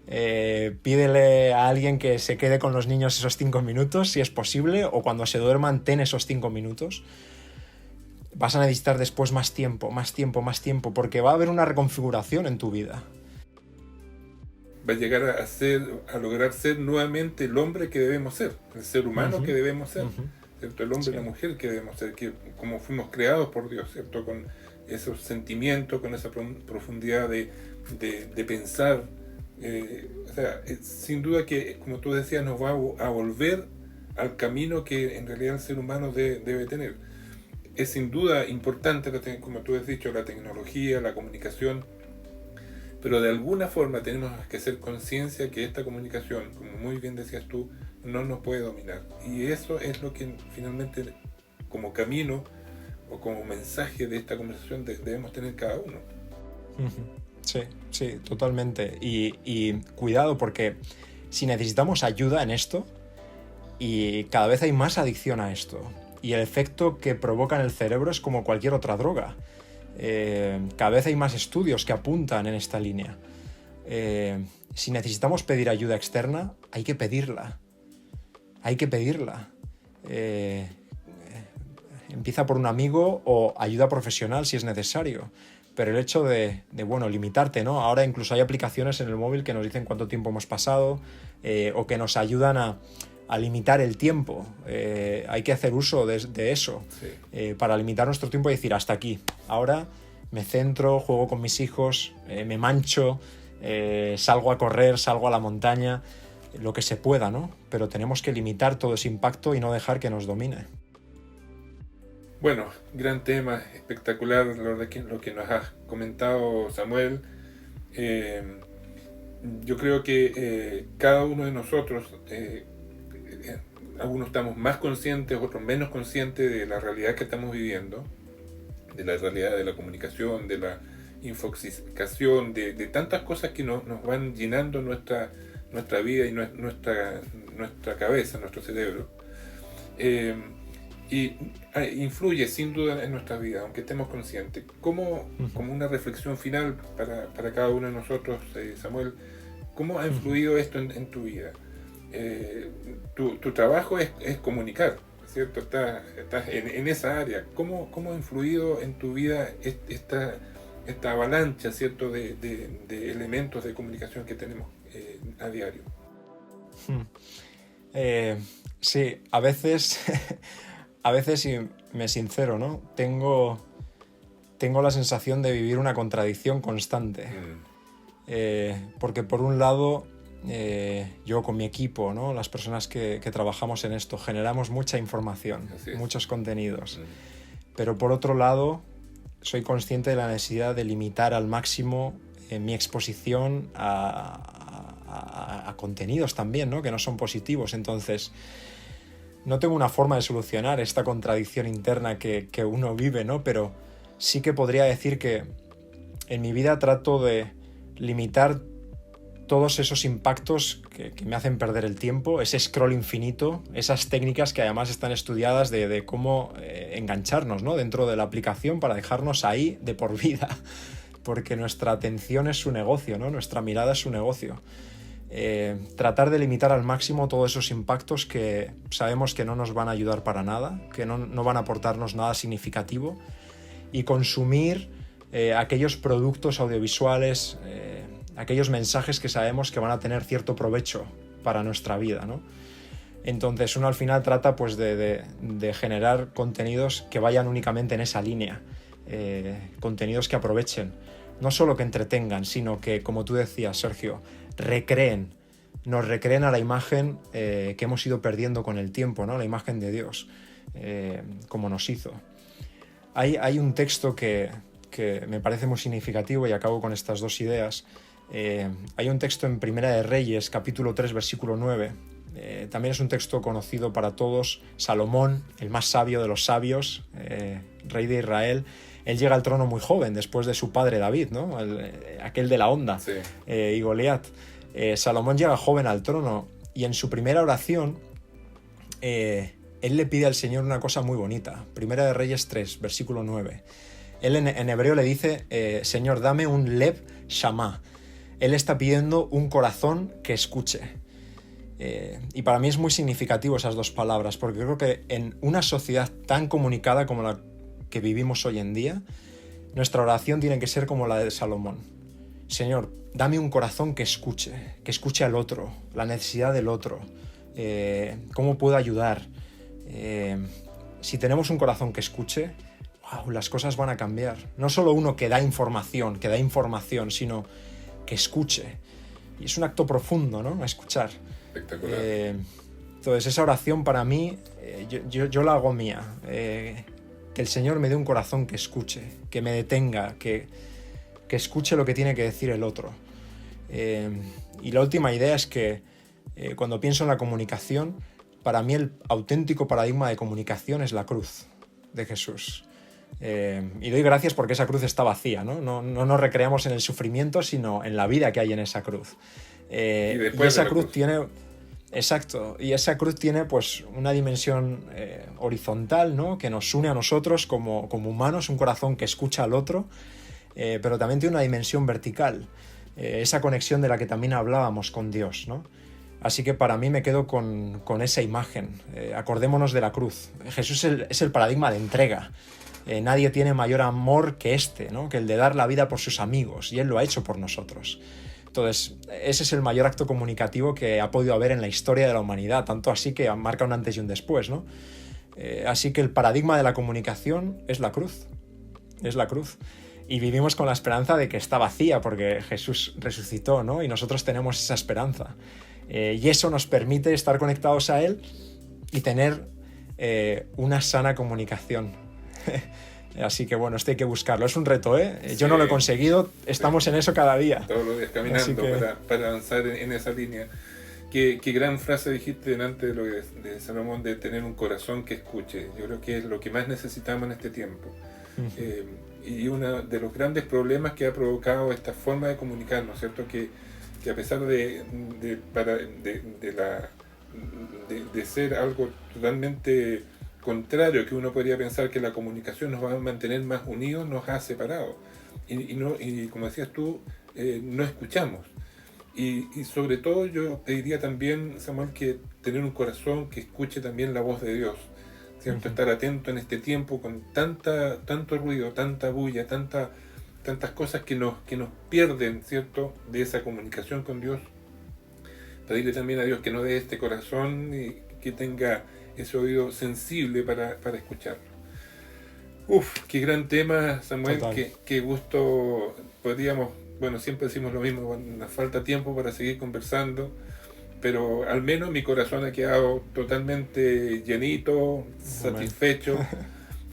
Speaker 3: pídele a alguien que se quede con los niños esos 5 minutos, si es posible, o cuando se duerman, ten esos 5 minutos. Vas a necesitar después más tiempo, porque va a haber una reconfiguración en tu vida.
Speaker 2: Va a llegar a lograr ser nuevamente el hombre que debemos ser, el ser humano que debemos ser, ¿cierto? El hombre y la mujer que debemos ser, que como fuimos creados por Dios, ¿cierto? Con esos sentimientos, con esa profundidad de pensar. Sin duda que, como tú decías, nos va a volver al camino que en realidad el ser humano debe tener. Es sin duda importante, como tú has dicho, la tecnología, la comunicación, pero de alguna forma tenemos que hacer conciencia que esta comunicación, como muy bien decías tú, no nos puede dominar. Y eso es lo que finalmente, como camino o como mensaje de esta conversación, debemos tener cada uno.
Speaker 3: Sí, totalmente. Y cuidado, porque si necesitamos ayuda en esto, y cada vez hay más adicción a esto, y el efecto que provoca en el cerebro es como cualquier otra droga. Cada vez hay más estudios que apuntan en esta línea. Si necesitamos pedir ayuda externa, hay que pedirla. hay que pedirla. Empieza por un amigo o ayuda profesional si es necesario. Pero el hecho de limitarte, ¿no? Ahora incluso hay aplicaciones en el móvil que nos dicen cuánto tiempo hemos pasado o que nos ayudan a limitar el tiempo. Hay que hacer uso de eso, sí. Para limitar nuestro tiempo y decir hasta aquí. Ahora me centro, juego con mis hijos, me mancho, salgo a correr, salgo a la montaña, lo que se pueda, ¿no? Pero tenemos que limitar todo ese impacto y no dejar que nos domine.
Speaker 2: Bueno, gran tema, espectacular lo que nos has comentado, Samuel. Yo creo que cada uno de nosotros, algunos estamos más conscientes, otros menos conscientes de la realidad que estamos viviendo, de la realidad de la comunicación, de la infoxicación, de tantas cosas que nos van llenando nuestra vida y nuestra cabeza, nuestro cerebro. Y influye sin duda en nuestra vida, aunque estemos conscientes. Como una reflexión final para cada uno de nosotros, Samuel, ¿cómo ha influido esto en tu vida? Tu trabajo es comunicar, ¿cierto? Estás en esa área. ¿Cómo ha influido en tu vida esta avalancha, ¿cierto? de elementos de comunicación que tenemos a diario?
Speaker 3: Sí, a veces... A veces, si me sincero, ¿no? Tengo la sensación de vivir una contradicción constante. Porque por un lado, yo con mi equipo, ¿no? Las personas que trabajamos en esto, generamos mucha información, muchos contenidos. Pero por otro lado, soy consciente de la necesidad de limitar al máximo mi exposición a contenidos también, ¿no? Que no son positivos. Entonces, no tengo una forma de solucionar esta contradicción interna que uno vive, ¿no? Pero sí que podría decir que en mi vida trato de limitar todos esos impactos que me hacen perder el tiempo, ese scroll infinito, esas técnicas que además están estudiadas de cómo engancharnos, ¿no? Dentro de la aplicación para dejarnos ahí de por vida, porque nuestra atención es su negocio, ¿no? Nuestra mirada es su negocio. Tratar de limitar al máximo todos esos impactos que sabemos que no nos van a ayudar para nada, que no van a aportarnos nada significativo, y consumir aquellos productos audiovisuales, aquellos mensajes que sabemos que van a tener cierto provecho para nuestra vida, ¿no? Entonces uno al final trata pues de generar contenidos que vayan únicamente en esa línea, contenidos que aprovechen, no solo que entretengan, sino que, como tú decías, Sergio, nos recreen a la imagen que hemos ido perdiendo con el tiempo, ¿no? La imagen de Dios, como nos hizo. Hay un texto que me parece muy significativo y acabo con estas dos ideas. Hay un texto en Primera de Reyes, capítulo 3, versículo 9. También es un texto conocido para todos. Salomón, el más sabio de los sabios, rey de Israel, él llega al trono muy joven, después de su padre David, ¿no? Aquel de la onda, sí. Y Goliat. Salomón llega joven al trono y en su primera oración él le pide al Señor una cosa muy bonita. Primera de Reyes 3, versículo 9. Él en hebreo le dice, Señor, dame un lev shama. Él está pidiendo un corazón que escuche. Y para mí es muy significativo esas dos palabras, porque creo que en una sociedad tan comunicada como la que vivimos hoy en día, nuestra oración tiene que ser como la de Salomón. Señor, dame un corazón que escuche al otro, la necesidad del otro, cómo puedo ayudar. Si tenemos un corazón que escuche, wow, las cosas van a cambiar. No solo uno que da información, sino que escuche. Y es un acto profundo, ¿no? Escuchar.
Speaker 2: Espectacular.
Speaker 3: Entonces esa oración para mí, yo la hago mía. Que el Señor me dé un corazón que escuche, que me detenga, que escuche lo que tiene que decir el otro. Y la última idea es que cuando pienso en la comunicación, para mí el auténtico paradigma de comunicación es la cruz de Jesús. Y doy gracias porque esa cruz está vacía, ¿no? No nos recreamos en el sufrimiento, sino en la vida que hay en esa cruz. Y esa cruz tiene... Exacto, y esa cruz tiene pues una dimensión horizontal, ¿no? Que nos une a nosotros como humanos, un corazón que escucha al otro, pero también tiene una dimensión vertical, esa conexión de la que también hablábamos con Dios, ¿no? Así que para mí me quedo con esa imagen. Acordémonos de la cruz. Jesús es el paradigma de entrega. Nadie tiene mayor amor que este, ¿no? Que el de dar la vida por sus amigos, y Él lo ha hecho por nosotros. Entonces, ese es el mayor acto comunicativo que ha podido haber en la historia de la humanidad, tanto así que marca un antes y un después, ¿no? Así que el paradigma de la comunicación es la cruz. Es la cruz. Y vivimos con la esperanza de que está vacía porque Jesús resucitó, ¿no? Y nosotros tenemos esa esperanza. Y eso nos permite estar conectados a Él y tener una sana comunicación. Así que bueno, esto hay que buscarlo. Es un reto, ¿eh? Sí. Yo no lo he conseguido, estamos en eso cada día.
Speaker 2: Todos los días caminando para avanzar en esa línea. Qué gran frase dijiste delante de lo de Salomón, de tener un corazón que escuche. Yo creo que es lo que más necesitamos en este tiempo. Y uno de los grandes problemas que ha provocado esta forma de comunicarnos, ¿cierto? Que a pesar de ser algo totalmente contrario, que uno podría pensar que la comunicación nos va a mantener más unidos, nos ha separado. Y como decías tú, no escuchamos. Y sobre todo yo te diría también, Samuel, que tener un corazón que escuche también la voz de Dios, ¿cierto? Estar atento en este tiempo con tanto ruido, tanta bulla, tantas cosas que nos pierden, ¿cierto?, de esa comunicación con Dios. Pedirle también a Dios que nos dé este corazón y que tenga ese oído sensible para escucharlo. Qué gran tema, Samuel. Qué gusto. Podríamos, bueno, siempre decimos lo mismo, nos falta tiempo para seguir conversando, pero al menos mi corazón ha quedado totalmente llenito, satisfecho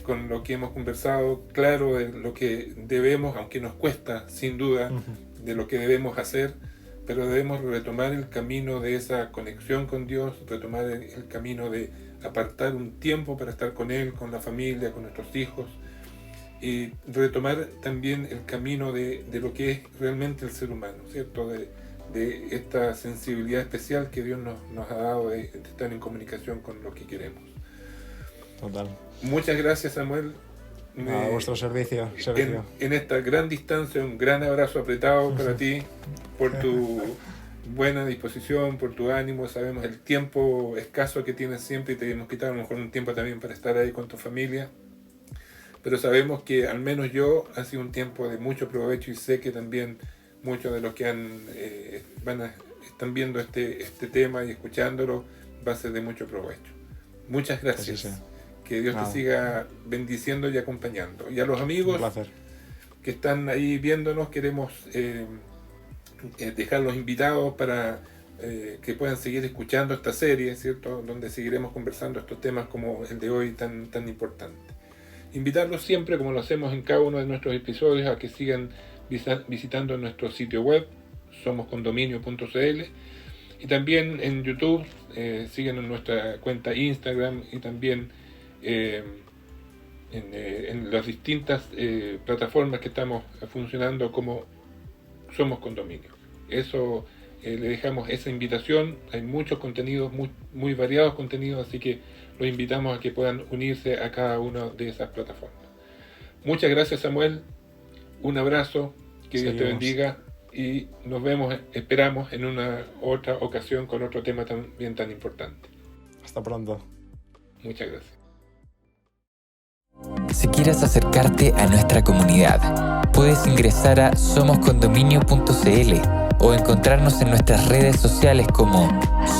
Speaker 2: con lo que hemos conversado, claro de lo que debemos, aunque nos cuesta, sin duda, de lo que debemos hacer, pero debemos retomar el camino de esa conexión con Dios, retomar el camino de apartar un tiempo para estar con Él, con la familia, con nuestros hijos, y retomar también el camino de lo que es realmente el ser humano, ¿cierto? De esta sensibilidad especial que Dios nos ha dado de estar en comunicación con lo que queremos.
Speaker 3: Total.
Speaker 2: Muchas gracias, Samuel.
Speaker 3: A vuestro servicio, Sergio.
Speaker 2: En esta gran distancia, un gran abrazo apretado para ti, por tu buena disposición, por tu ánimo. Sabemos el tiempo escaso que tienes siempre y te hemos quitado a lo mejor un tiempo también para estar ahí con tu familia. Pero sabemos que al menos yo ha sido un tiempo de mucho provecho y sé que también muchos de los que están viendo este tema y escuchándolo va a ser de mucho provecho. Muchas gracias. Sí. Que Dios te siga bendiciendo y acompañando. Y a los amigos que están ahí viéndonos, queremos dejarlos invitados para que puedan seguir escuchando esta serie, ¿cierto? Donde seguiremos conversando estos temas como el de hoy tan importante. Invitarlos siempre, como lo hacemos en cada uno de nuestros episodios, a que sigan visitando nuestro sitio web, somoscondominio.cl, y también en YouTube, sigan en nuestra cuenta Instagram y también en las distintas plataformas que estamos funcionando como Somos Condominio. Eso, le dejamos esa invitación. Hay muchos contenidos, muy variados contenidos, así que los invitamos a que puedan unirse a cada una de esas plataformas. Muchas gracias, Samuel. Un abrazo, que Dios te bendiga y nos vemos, esperamos, en una otra ocasión con otro tema también tan importante.
Speaker 3: Hasta pronto.
Speaker 2: Muchas gracias.
Speaker 1: Si quieres acercarte a nuestra comunidad, puedes ingresar a somoscondominio.cl o encontrarnos en nuestras redes sociales como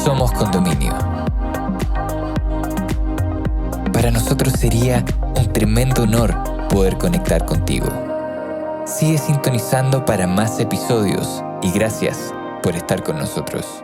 Speaker 1: Somos Condominio. Para nosotros sería un tremendo honor poder conectar contigo. Sigue sintonizando para más episodios y gracias por estar con nosotros.